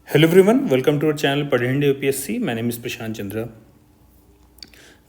Hello everyone, welcome to our channel पढ़ Hindi UPSC. My name is Prashant Chandra.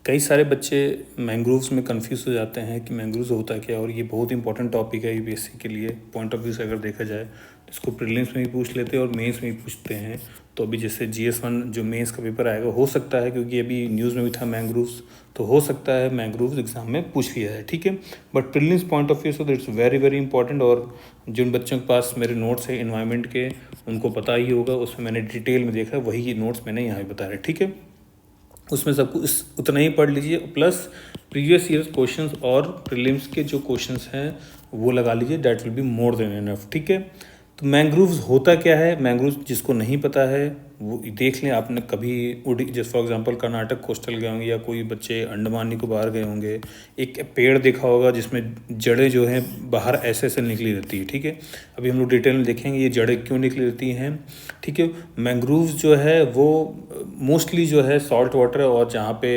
कई सारे बच्चे मैंग्रोव्स में कंफ्यूज हो जाते हैं कि मैंग्रोव्स होता क्या है, और ये बहुत इंपॉर्टेंट टॉपिक है यूपीएससी के लिए। पॉइंट ऑफ व्यू से अगर देखा जाए तो इसको प्रीलिम्स में भी पूछ लेते हैं और मेंस में भी पूछते हैं। तो अभी जैसे GS1 जो मेंस का पेपर आएगा, हो सकता है, क्योंकि अभी न्यूज़ में भी था मैंग्रोव्स, तो हो सकता है मैंग्रोव्स एग्जाम में पूछ लिया जाए, ठीक है। But prelims point of view से इट्स वेरी वेरी इंपॉर्टेंट। और जिन बच्चों के पास मेरे नोट्स है इन्वायरमेंट के, उनको पता ही होगा, उसमें मैंने डिटेल में देखा, वही नोट्स मैंने यहाँ भी बता रहे, ठीक है। उसमें सब कुछ उतना ही पढ़ लीजिए, प्लस प्रीवियस ईयर्स क्वेश्चंस और प्रीलिम्स के जो क्वेश्चंस हैं वो लगा लीजिए। That will be more than enough, ठीक है। तो मैंग्रोव्स होता क्या है, मैंग्रोव्स जिसको नहीं पता है वो देख लें। आपने कभी जैसे फॉर एग्जांपल कर्नाटक कोस्टल गए होंगे, या कोई बच्चे अंडमान निकोबार गए होंगे, एक पेड़ देखा होगा जिसमें जड़ें जो हैं बाहर ऐसे ऐसे निकली रहती है, ठीक है। अभी हम लोग डिटेल में देखेंगे ये जड़ें क्यों निकली रहती हैं, ठीक है। मैंग्रोव्स जो है वो मोस्टली जो है सॉल्ट वाटर, और जहाँ पे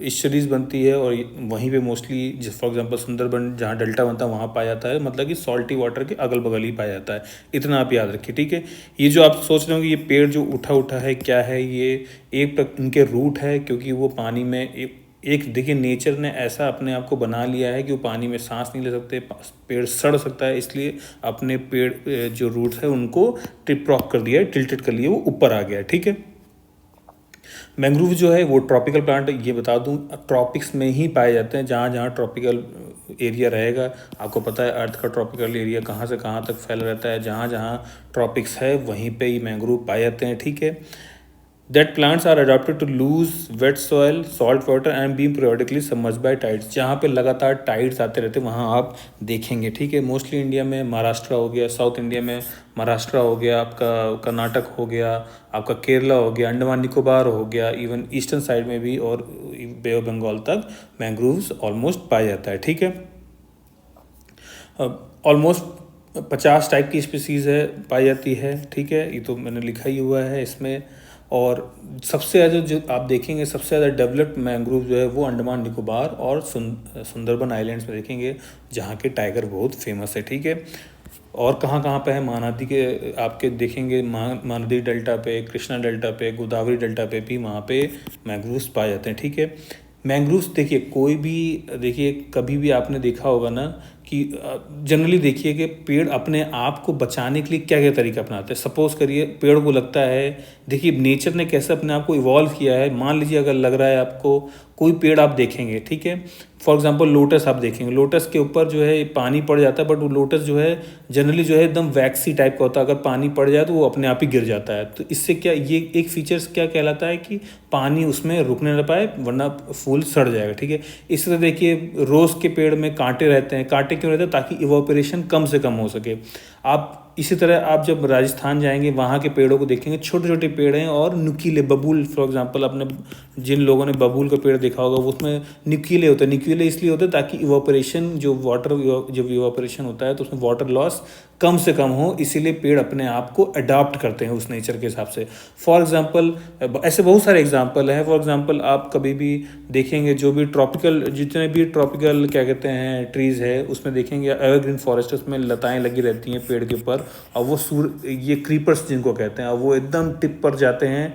इस्चरीज बनती है, और वहीं पे मोस्टली जैसे फॉर एग्जांपल सुंदरबन जहाँ डेल्टा बनता है वहाँ पाया जाता है, मतलब कि सॉल्टी वाटर के अगल बगल ही पाया जाता है। इतना आप याद रखिए, ठीक है। ये जो आप सोच रहे हो कि ये पेड़ जो उठा उठा है क्या है, ये इनके रूट है, क्योंकि वो पानी में एक देखिए नेचर ने ऐसा अपने आप को बना लिया है कि वो पानी में सांस नहीं ले सकते, पेड़ सड़ सकता है, इसलिए अपने पेड़ जो रूट्स है उनको टिप कर दिया है, टिल्टेड कर लिया, वो ऊपर आ गया है, ठीक है। मैंग्रोव जो है वो ट्रॉपिकल प्लांट, ये बता दूं, ट्रॉपिक्स में ही पाए जाते हैं। जहाँ जहाँ ट्रॉपिकल एरिया रहेगा, आपको पता है अर्थ का ट्रॉपिकल एरिया कहाँ से कहाँ तक फैला रहता है, जहाँ जहाँ ट्रॉपिक्स है वहीं पे ही मैंग्रोव पाए जाते हैं, ठीक है। That plants are adapted to lose wet soil, salt water and being periodically submerged by tides। जहाँ पे लगातार टाइड्स आते रहते हैं वहाँ आप देखेंगे, ठीक है। मोस्टली इंडिया में महाराष्ट्र हो गया, साउथ इंडिया में महाराष्ट्र हो गया, आपका कर्नाटक हो गया, आपका केरला हो गया, अंडमान निकोबार हो गया, इवन ईस्टर्न साइड में भी, और बे ऑफ बंगाल तक मैंग्रोव्स ऑलमोस्ट पाया जाता है, ठीक है। ऑलमोस्ट 50 टाइप की स्पीसीज़ है पाई जाती है, ठीक है। ये तो मैंने लिखा ही हुआ है इसमें। और सबसे ज़्यादा जो आप देखेंगे, सबसे ज़्यादा डेवलप्ड मैंग्रोव जो है वो अंडमान निकोबार और सुंदरबन आइलैंड्स में देखेंगे, जहाँ के टाइगर बहुत फेमस है, ठीक है। और कहाँ कहाँ पे है, महानदी के आपके देखेंगे, महानदी डेल्टा पे, कृष्णा डेल्टा पे, गोदावरी डेल्टा पे भी वहाँ पे मैंग्रोव्स पाए जाते हैं, ठीक है। मैंग्रोव्स देखिए, कोई भी देखिए, कभी भी आपने देखा होगा ना कि जनरली देखिए कि पेड़ अपने आप को बचाने के लिए क्या क्या तरीका अपनाते हैं। सपोज करिए पेड़ को लगता है, देखिए नेचर ने कैसे अपने आप को इवॉल्व किया है। मान लीजिए अगर लग रहा है आपको, कोई पेड़ आप देखेंगे, ठीक है, फॉर एग्जांपल लोटस आप देखेंगे, लोटस के ऊपर जो है पानी पड़ जाता है, बट वो लोटस जो है जनरली जो है एकदम वैक्सी टाइप का होता है। अगर पानी पड़ जाए तो वो अपने आप ही गिर जाता है। तो इससे क्या, ये एक फीचर्स क्या कहलाता है कि पानी उसमें रुकने ना पाए, वरना फूल सड़ जाएगा, ठीक है। इस तरह देखिए रोज़ के पेड़ में कांटे रहते हैं। कांटे क्यों रहते हैं? ताकि इवोपरेशन कम से कम हो सके। आप इसी तरह आप जब राजस्थान जाएंगे, वहाँ के पेड़ों को देखेंगे, छोटे छोटे पेड़ हैं और नुकीले, बबूल फॉर एग्जांपल, आपने जिन लोगों ने बबूल का पेड़ देखा होगा वो उसमें नुकीले होते हैं। नुकीले इसलिए होते हैं ताकि इवोपरेशन, जो वाटर जब इवोपरेशन होता है तो उसमें वाटर लॉस कम से कम हो, इसीलिए पेड़ अपने आप को अडॉप्ट करते हैं उस नेचर के हिसाब से। फॉर एग्जांपल ऐसे बहुत सारे एग्जांपल हैं। फॉर एग्जांपल आप कभी भी देखेंगे, जो भी ट्रॉपिकल, जितने भी ट्रॉपिकल क्या कहते हैं ट्रीज़ है, उसमें देखेंगे एवरग्रीन फॉरेस्ट, उसमें लताएं लगी रहती हैं पेड़ के ऊपर, और वो ये क्रीपर्स जिनको कहते हैं, और वो एकदम टिप पर जाते हैं,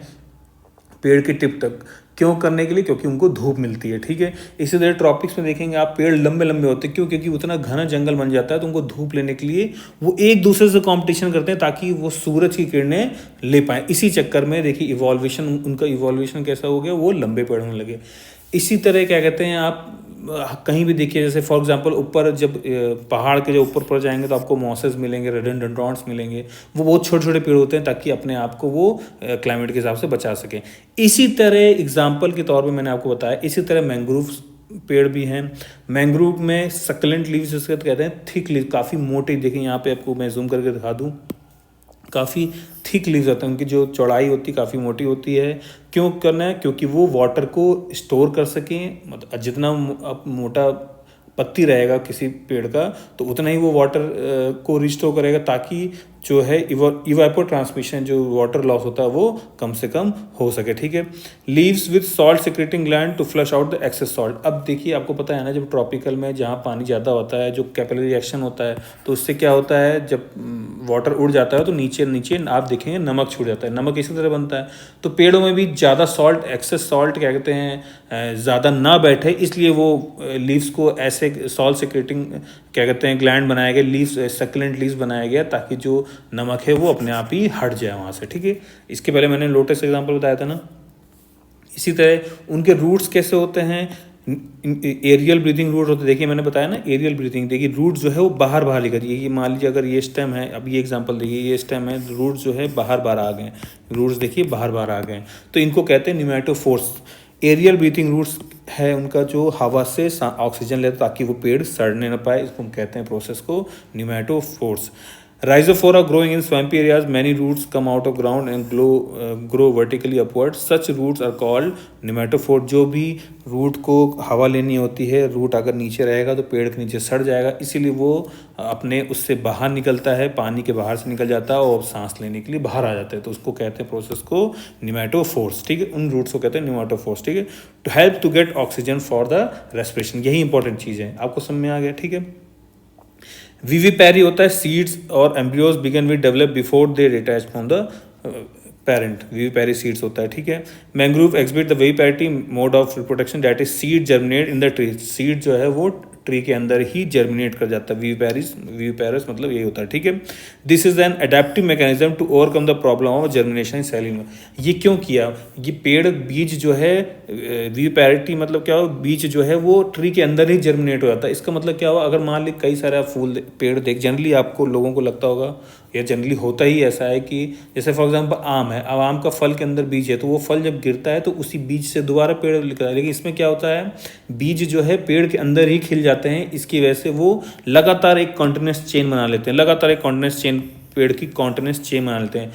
पेड़ की टिप तक। क्यों करने के लिए? क्योंकि उनको धूप मिलती है, ठीक है। इसी तरह ट्रॉपिक्स में देखेंगे आप, पेड़ लंबे लंबे होते हैं। क्यों? क्योंकि उतना घना जंगल बन जाता है, तो उनको धूप लेने के लिए वो एक दूसरे से कंपटीशन करते हैं ताकि वो सूरज की किरणें ले पाए। इसी चक्कर में देखिए इवॉल्वेशन, उनका इवॉल्वेशन कैसा हो गया, वो लंबे पेड़ होने लगे। इसी तरह क्या कहते हैं आप कहीं भी देखिए, जैसे फॉर एग्जांपल ऊपर जब पहाड़ के जो ऊपर जाएंगे तो आपको मॉसेस मिलेंगे, रेडोडेंड्रॉन्स मिलेंगे। वो बहुत छोटे छोटे पेड़ होते हैं ताकि अपने आप को वो क्लाइमेट के हिसाब से बचा सकें। इसी तरह एग्जांपल के तौर पे मैंने आपको बताया, इसी तरह मैंग्रोव पेड़ भी हैं। मैंग्रोव में सक्लेंट लीव्स जिसको कहते हैं, थिक लीव, काफ़ी मोटी, देखिए यहाँ पे आपको मैं जूम करके दिखा दूँ, काफ़ी थिक लीव्स होते हैं, उनकी जो चौड़ाई होती है काफ़ी मोटी होती है। क्यों करना है? क्योंकि वो वाटर को स्टोर कर सकें। मतलब जितना मोटा पत्ती रहेगा किसी पेड़ का, तो उतना ही वो वाटर को रिस्टोर करेगा, ताकि जो है इवापोर ट्रांसमिशन, जो वाटर लॉस होता है वो कम से कम हो सके, ठीक है। Leaves with salt secreting gland to flush out the excess salt. अब देखिए आपको पता है ना, जब ट्रॉपिकल में जहाँ पानी ज़्यादा होता है, जो कैपिलरी रिएक्शन होता है, तो उससे क्या होता है, जब वाटर उड़ जाता है तो नीचे नीचे आप देखेंगे नमक छूट जाता है। नमक इसी तरह बनता है। तो पेड़ों में भी ज़्यादा सॉल्ट, एक्सेस सॉल्ट क्या कहते हैं, ज़्यादा ना बैठे, इसलिए वो लीव्स को ऐसे सॉल्ट सिक्रेटिंग क्या कहते हैं ग्लैंड बनाया गया, लीव्स सक्लेंट लीव्स बनाया गया, ताकि जो नमक है वो अपने आप ही हट जाए वहाँ से, ठीक है। इसके पहले मैंने लोटस एग्जांपल बताया था ना। इसी तरह उनके रूट्स कैसे होते हैं, एरियल ब्रीथिंग रूट होते हैं। देखिए मैंने बताया ना एरियल ब्रीथिंग, देखिए रूट जो है वो बाहर बाहर लेकर, ये मान लीजिए अगर ये स्टेम है, अब ये एग्जांपल देखिए, ये स्टेम है, रूट जो है बाहर बाहर आ गए, रूट्स देखिए बाहर बाहर आ गए, तो इनको कहते हैं न्यूमेटोफोर्स। एरियल ब्रीथिंग रूट्स है उनका, जो हवा से ऑक्सीजन लेता ताकि वो पेड़ सड़ने न पाए, इसको हम कहते हैं प्रोसेस को pneumatophores. Rhizophora growing in swampy areas, many roots come out of ground and grow vertically upwards. Such roots are called pneumatophore. जो भी रूट को हवा लेनी होती है, रूट अगर नीचे रहेगा तो पेड़ के नीचे सड़ जाएगा, इसीलिए वो अपने उससे बाहर निकलता है, पानी के बाहर से निकल जाता है और सांस लेने के लिए बाहर आ जाता है, तो उसको कहते हैं प्रोसेस को न्यूमेटोफोर्स, ठीक है। उन रूट्स को कहते हैं न्यूमेटोफोर्स, ठीक है। To help to get oxygen for the respiration, यही इंपॉर्टेंट चीज़ है। आपको समझ में आ गया, ठीक है। विविपैरी होता है, सीड्स और embryos begin with develop before they detach from the parent, vivipary seeds होता है, ठीक है। Mangrove exhibit the viviparity mode of reproduction, that is seed germinate in the tree. Seed जो है वो ट्री के अंदर ही जर्मिनेट कर जाता है, विविपैरस मतलब यही होता है, ठीक है। This is an adaptive mechanism to overcome the problem of germination in saline. ये क्यों किया, ये पेड़ बीज जो है, विविपैरिटी मतलब क्या हो, बीज जो है वो ट्री के अंदर ही जर्मिनेट हो जाता है। इसका मतलब क्या हुआ, अगर मान ली कई सारे फूल पेड़ देख, जनरली आपको लोगों को लगता होगा, या जनरली होता ही ऐसा है कि जैसे फॉर एग्जांपल आम है, अब आम का फल के अंदर बीज है, तो वो फल जब गिरता है तो उसी बीज से दोबारा पेड़ निकलता है। लेकिन इसमें क्या होता है, बीज जो है पेड़ के अंदर ही खिल जाते हैं, इसकी वजह से वो लगातार एक कॉन्टिन्यूस चेन बना लेते हैं, लगातार एक कॉन्टिन्यूस चेन, पेड़ की कॉन्टिन्यूस चेन बना लेते हैं।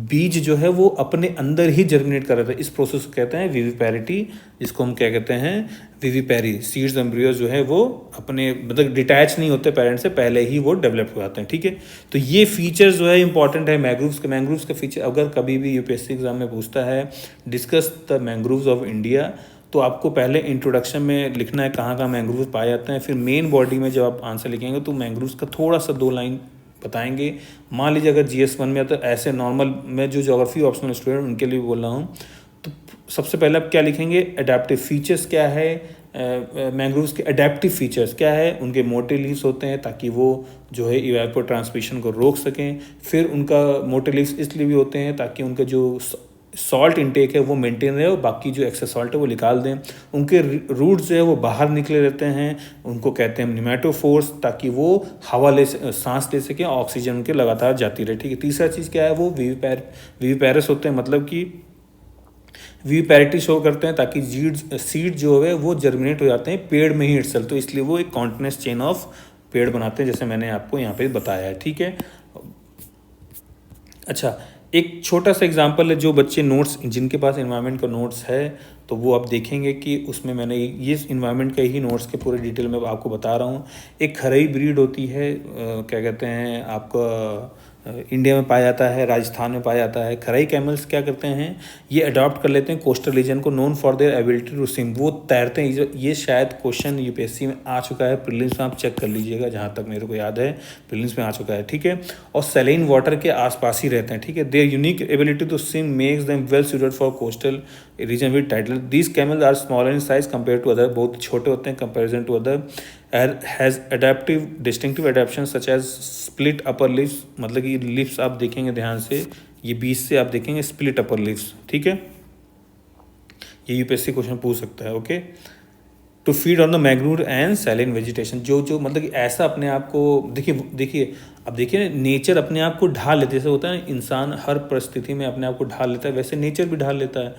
बीज जो है वो अपने अंदर ही जर्मिनेट कर रहा था, इस प्रोसेस को कहते हैं विविपैरिटी, जिसको हम क्या कहते हैं, विविपैरी। सीड्स एम्ब्रियोज जो है वो अपने मतलब डिटैच नहीं होते पेरेंट से, पहले ही वो डेवलप हो जाते हैं, ठीक है। तो ये फीचर्स जो है इंपॉर्टेंट है मैंग्रोव्स का फीचर। अगर कभी भी यूपीएससी एग्जाम में पूछता है discuss the mangroves of India, तो आपको पहले इंट्रोडक्शन में लिखना है कहाँ कहाँ मैंग्रोव्स पाए जाते हैं, फिर मेन बॉडी में जब आप आंसर लिखेंगे तो मैंग्रोव्स का थोड़ा सा 2 लाइन बताएंगे। मान लीजिए अगर GS1 में, तो ऐसे नॉर्मल में जो ज्योग्राफी ऑप्शनल स्टूडेंट उनके लिए बोल रहा हूँ, तो सबसे पहले आप क्या लिखेंगे, एडेप्टिव फीचर्स क्या है, मैंग्रोव्स के एडेप्टिव फीचर्स क्या है, उनके मोटे लीव्स होते हैं ताकि वो जो है इवेपोर ट्रांसमिशन को रोक सकें। फिर उनका मोटे लीव्स इसलिए भी होते हैं ताकि उनका जो सॉल्ट इंटेक है वो मेंटेन रहे और बाकी जो एक्सेस सॉल्ट है वो निकाल दें। उनके रूट्स जो है वो बाहर निकले रहते हैं, उनको कहते हैं न्यूमेटोफोर्स, ताकि वो हवा सांस ले सकें, ऑक्सीजन उनके लगातार जाती रहे, ठीक है। तीसरा चीज़ क्या है, वो विविपैरस होते हैं, मतलब कि विविपैरिटी शो करते हैं ताकि सीड जो है वो जर्मिनेट हो जाते हैं पेड़ में ही इटसेल्फ, तो इसलिए वो एक कॉन्टिन्यूस चेन ऑफ पेड़ बनाते हैं, जैसे मैंने आपको यहाँ पे बताया है, ठीक है। अच्छा, एक छोटा सा एग्जांपल है, जो बच्चे नोट्स, जिनके पास इन्वायरमेंट का नोट्स है, तो वो आप देखेंगे कि उसमें मैंने ये इन्वायरमेंट का ही नोट्स के पूरे डिटेल में आपको बता रहा हूँ। एक खरई ब्रीड होती है, क्या कहते हैं आपका, इंडिया में पाया जाता है, राजस्थान में पाया जाता है। खरई कैमल्स क्या करते हैं, ये अडॉप्ट कर लेते हैं कोस्टल रीजन को, known for their ability to swim, वो तैरते हैं। ये शायद क्वेश्चन यूपीएससी में आ चुका है, प्रीलिम्स में आप चेक कर लीजिएगा, जहाँ तक मेरे को याद है प्रीलिम्स में आ चुका है, ठीक है। और सैलाइन वाटर के आसपास ही रहते हैं, ठीक है। Their unique ability to swim makes them well suited for coastal region with tidal. These camels are smaller in size compare to other, बहुत छोटे होते हैं comparison to other. Has adaptive distinctive adaptation such as split upper lips, मतलब कि lips आप देखेंगे ध्यान से, ये बीच से आप देखेंगे स्प्लिट अपर लिप्स, ठीक है। ये यूपीएससी क्वेश्चन पूछ सकता है, okay. To feed on the mangrove and saline vegetation, जो मतलब कि ऐसा अपने आप को, देखिए अब देखिए नेचर अपने आप को ढाल लेते, जैसे होता है ना, इंसान हर परिस्थिति में अपने आप को ढाल लेता है, वैसे नेचर भी ढाल लेता है।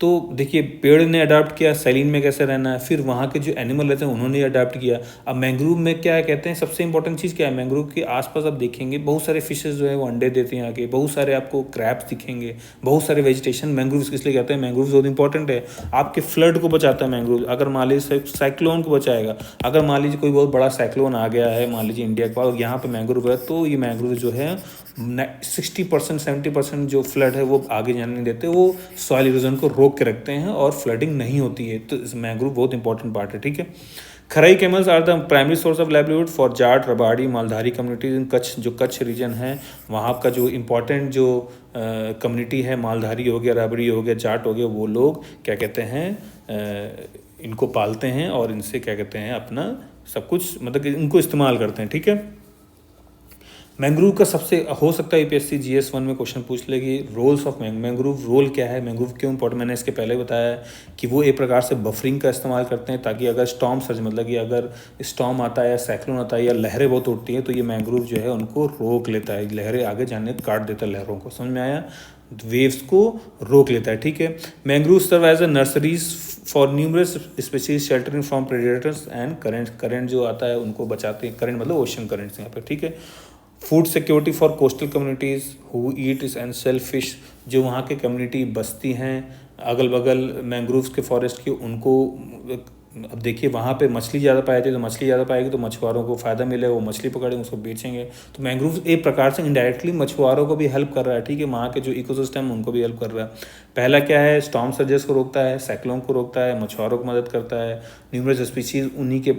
तो देखिए पेड़ ने अडाप्ट किया सैलीन में कैसे रहना है, फिर वहाँ के जो एनिमल रहते हैं उन्होंने अडाप्ट किया। अब मैंग्रोव में क्या कहते हैं, सबसे इंपॉर्टेंट चीज़ क्या है, मैंग्रोव के आसपास आप देखेंगे बहुत सारे फिशेस जो है वो अंडे देते हैं आके, बहुत सारे आपको क्रैब्स दिखेंगे, बहुत सारे वेजिटेशन। मैंग्रोव्स किस लिए कहते हैं, मैंग्रोव्स बहुत इंपॉर्टेंट है, आपके फ्लड को बचाता है मैंग्रोव। अगर मान लीजिए साइक्लोन को बचाएगा, अगर मान लीजिए कोई बहुत बड़ा साइक्लोन आ गया है मान लीजिए इंडिया के पास, यहाँ पे मैंग्रोव है, तो ये मैंग्रोव जो है 60% 70% जो फ्लड है वो आगे जाने नहीं देते, वो सॉइल इरोजन को रोक के रखते हैं और फ्लडिंग नहीं होती है। तो इस मैंग्रोव बहुत इंपॉर्टेंट पार्ट है, ठीक है। Kharai camels are the primary source of livelihood for Jat, Rabari, Maldhari communities in Kutch. जो कच्छ रीजन है वहाँ का जो इम्पोर्टेंट जो कम्युनिटी है, मालधारी हो गया, रबाड़ी हो गया, जाट हो गया, वो लोग क्या कहते हैं इनको पालते हैं और इनसे क्या कहते हैं अपना सब कुछ मतलब कि इनको इस्तेमाल करते हैं, ठीक है। मैंग्रोव का सबसे हो सकता है यूपीएससी GS1 में क्वेश्चन पूछ लेगी, रोल्स ऑफ मैंग्रोव। रोल क्या है, मैंग्रोव क्यों इंपॉर्टेंट, मैंने इसके पहले बताया कि वो एक प्रकार से बफरिंग का इस्तेमाल करते हैं, ताकि अगर स्टॉर्म सर्ज मतलब कि अगर स्टॉर्म आता है या साइक्लोन आता है या लहरें बहुत उठती हैं, तो ये मैंग्रोव जो है उनको रोक लेता है, लहरें आगे जाने काट देता है लहरों को, समझ में आया, वेव्स को रोक लेता है, ठीक है। Mangrove serve as a nurseries for numerous species sheltering from predators and current. Current जो आता है उनको बचाते हैं, करंट मतलब ओशन करंट्स यहाँ पे, ठीक है। Food security for coastal communities who eat and sell fish. जो वहाँ के कम्युनिटी बसती हैं अगल बगल मैंग्रोव्स के फॉरेस्ट की, उनको अब देखिए वहाँ पे मछली ज़्यादा पाई जाती है, तो मछली ज़्यादा पाएगी तो मछुआरों को फ़ायदा मिलेगा, वो मछली पकड़ेंगे उसको बेचेंगे। तो मैंग्रोव्स एक प्रकार से इनडायरेक्टली मछुआरों को भी हेल्प कर रहा है, ठीक है, वहाँ के जो इकोसिस्टम उनको भी हेल्प कर रहा है। पहला क्या है, स्टॉर्म सर्जेस को रोकता है, साइक्लोन को रोकता है, मछुआरों को मदद करता है, न्यूमरस स्पीशीज़ उन्हीं के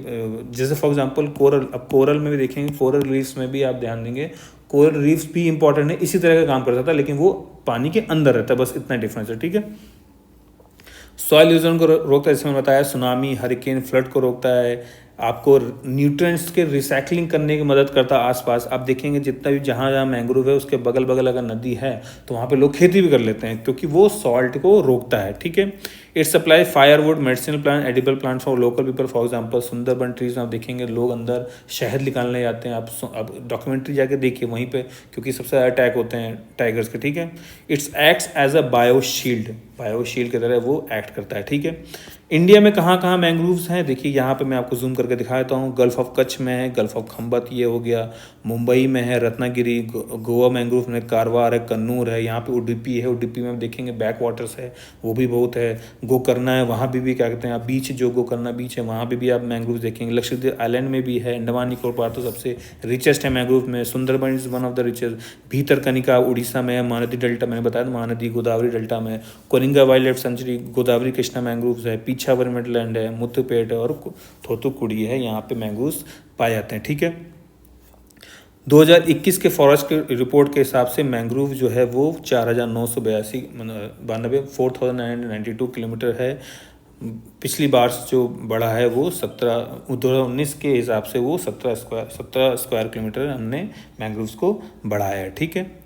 जैसे फॉर एग्जांपल कोरल। अब कोरल में भी देखेंगे, कोरल रीफ्स में भी आप ध्यान देंगे, कोरल रीफ्स भी इंपॉर्टेंट है, इसी तरह का काम करता था, लेकिन वो पानी के अंदर रहता है, बस इतना डिफरेंस है, ठीक है। सॉइल इरोजन को रोकता है, जैसे मैंने बताया, सुनामी, हरिकेन, फ्लड को रोकता है, आपको न्यूट्रिएंट्स के रिसाइकलिंग करने की मदद करता है आसपास। आप देखेंगे जितना भी जहाँ जहाँ मैंग्रोव है उसके बगल बगल अगर नदी है तो वहाँ पे लोग खेती भी कर लेते हैं, क्योंकि वो सॉल्ट को रोकता है, ठीक है। It supply firewood, medicinal plant, edible plant for local people. For example Sundarban trees में आप देखेंगे लोग अंदर शहद निकालने जाते हैं। आप डॉक्यूमेंट्री जाके देखिए वहीं पे, क्योंकि सबसे ज़्यादा अटैक होते हैं टाइगर्स के, ठीक है। इट्स एक्ट्स एज अ बायोशील्ड, बायोशील्ड की तरह वो एक्ट करता है, ठीक है। इंडिया में कहाँ कहाँ मैंग्रोव्स हैं, देखिए यहाँ पे मैं आपको जूम करके दिखा देता हूँ। गल्फ ऑफ कच्छ में है, गल्फ ऑफ खंबत ये हो गया, मुंबई में है रत्नागिरी, गोवा मैंग्रोव में कारवार है, कन्नूर है, यहाँ पे उडुपी है, उडुपी में आप देखेंगे बैक वाटर्स है वो भी बहुत है। गोकर्णा है, वहाँ भी क्या कहते हैं आप बीच, जो गोकर्णा बीच है वहाँ भी आप मैंग्रोव देखेंगे। लक्षद्वीप आइलैंड में भी है, अंडमान निकोबार तो सबसे रिचेस्ट है मैंग्रोव में। Sundarban is one of the richest. Bhitarkanika Orissa में है, महानदी डेल्टा मैंने बताया था, महानदी गोदावरी डेल्टा में। Coringa wild life sanctuary, Godavari Krishna mangroves है, पीछावर वेटलैंड है, मुथुपेट है और थोथुकुड़ी है, यहाँ पे मैंग्रोव्स पाए जाते हैं, ठीक है। 2021 के फॉरेस्ट के रिपोर्ट के हिसाब से मैंग्रोव जो है वो 4,992 किलोमीटर है। पिछली बार जो बढ़ा है वो 2019 के हिसाब से वो 17 स्क्वायर किलोमीटर हमने मैंग्रोव्स को बढ़ाया है, ठीक है।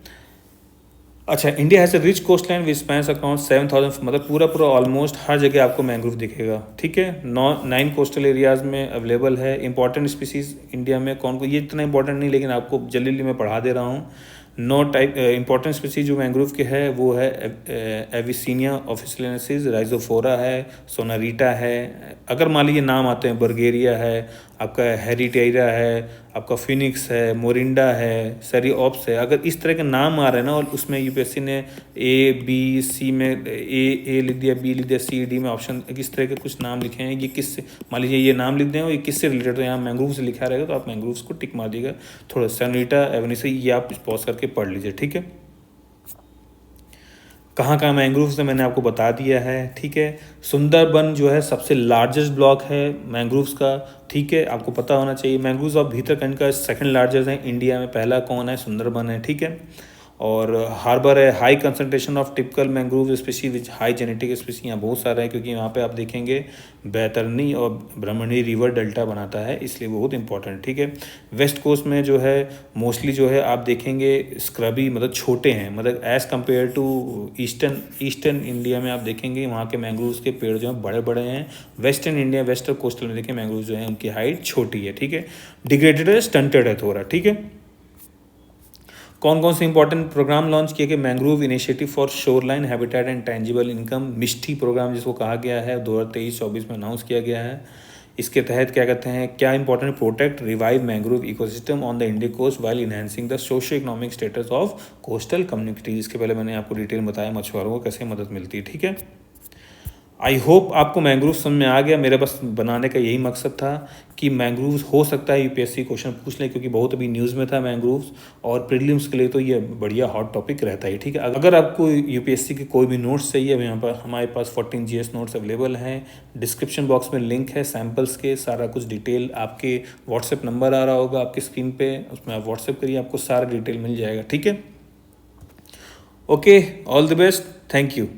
अच्छा, India has a rich coast line which spans around 7,000, मतलब पूरा ऑलमोस्ट हर जगह आपको मैंग्रोव दिखेगा, ठीक है। 9 कोस्टल एरियाज़ में अवेलेबल है। इंपॉर्टेंट स्पीसीज़ इंडिया में कौन को, ये इतना इंपॉर्टेंट नहीं, लेकिन आपको जल्दी मैं पढ़ा दे रहा हूँ। 9 टाइप इंपॉर्टेंट स्पीसीज जो मैंग्रोव के है वो है एविसिनिया ऑफिसियलेंसिस, राइजोफोरा है, सोनारीटा है। अगर मान लीजिए नाम आते हैं, बर्गेरिया है, आपका हेरिटेरा है, आपका फिनिक्स है, मोरिंडा है, सेरिओप्स है। अगर इस तरह के नाम आ रहे हैं ना, और उसमें यूपीएससी ने A B C में ए लिख दिया, बी लिख दिया, C D में ऑप्शन इस तरह के कुछ नाम लिखे हैं, ये किससे, मान लीजिए ये नाम लिख दें और ये किससे रिलेटेड, तो यहाँ मैंग्रोव से लिखा रहेगा तो आप मैंग्रोव्स को टिक मार दीजिएगा। थोड़ा सोनारीटा, एविनिसा, ये आप पॉज करके पढ़ लीजिए, ठीक है। कहाँ कहाँ मैंग्रोव्स है मैंने आपको बता दिया है, ठीक है। सुंदरबन जो है सबसे लार्जेस्ट ब्लॉक है मैंग्रोव्स का, ठीक है, आपको पता होना चाहिए। Mangroves of Bhitarkanika second largest है इंडिया में, पहला कौन है, सुंदरबन है, ठीक है। और हार्बर है, high concentration of typical mangrove स्पीसी which high genetic स्पीसी, यहाँ बहुत सारे हैं, क्योंकि यहाँ पे आप देखेंगे बैतरनी और ब्रह्मणी रिवर डेल्टा बनाता है, इसलिए बहुत इंपॉर्टेंट, ठीक है। वेस्ट कोस्ट में जो है मोस्टली जो है आप देखेंगे स्क्रबी, मतलब छोटे हैं, मतलब as compare to eastern India में आप देखेंगे वहाँ के मैंग्रोव्स के पेड़ जो हैं बड़े बड़े हैं। वेस्टर्न इंडिया, वेस्टर्न कोस्टल में देखें मैंग्रोव जो है उनकी हाइट छोटी है, ठीक है। डिग्रेडेड है, स्टंटेड है थोड़ा, ठीक है। कौन कौन से इंपॉर्टेंट प्रोग्राम लॉन्च किए गए? Mangrove initiative for shoreline habitat and tangible income, Mishti program जिसको कहा गया है, 2023-24 में अनाउंस किया गया है। इसके तहत क्या कहते हैं, क्या important, protect revive mangrove ecosystem on the Indian coast while enhancing the socio economic status of coastal communities. इसके पहले मैंने आपको डिटेल बताया मछुआरों को कैसे मदद मिलती है, ठीक है। आई होप आपको मैंग्रोव समझ में आ गया। मेरा बस बनाने का यही मकसद था कि मैंग्रोव्स हो सकता है यूपीएससी क्वेश्चन पूछ ले, क्योंकि बहुत अभी न्यूज़ में था मैंग्रोव्स, और प्रीलिम्स के लिए तो ये बढ़िया हॉट टॉपिक रहता है, ठीक है। अगर आपको यूपीएससी के कोई भी नोट्स चाहिए, यहाँ पर हमारे पास 14 जीएस नोट्स अवेलेबल हैं। डिस्क्रिप्शन बॉक्स में लिंक है सैम्पल्स के, सारा कुछ डिटेल आपके व्हाट्सएप नंबर आ रहा होगा आपकी स्क्रीन पे, उसमें आप व्हाट्सएप करिए, आपको सारा डिटेल मिल जाएगा, ठीक है। Okay, all the best, thank you.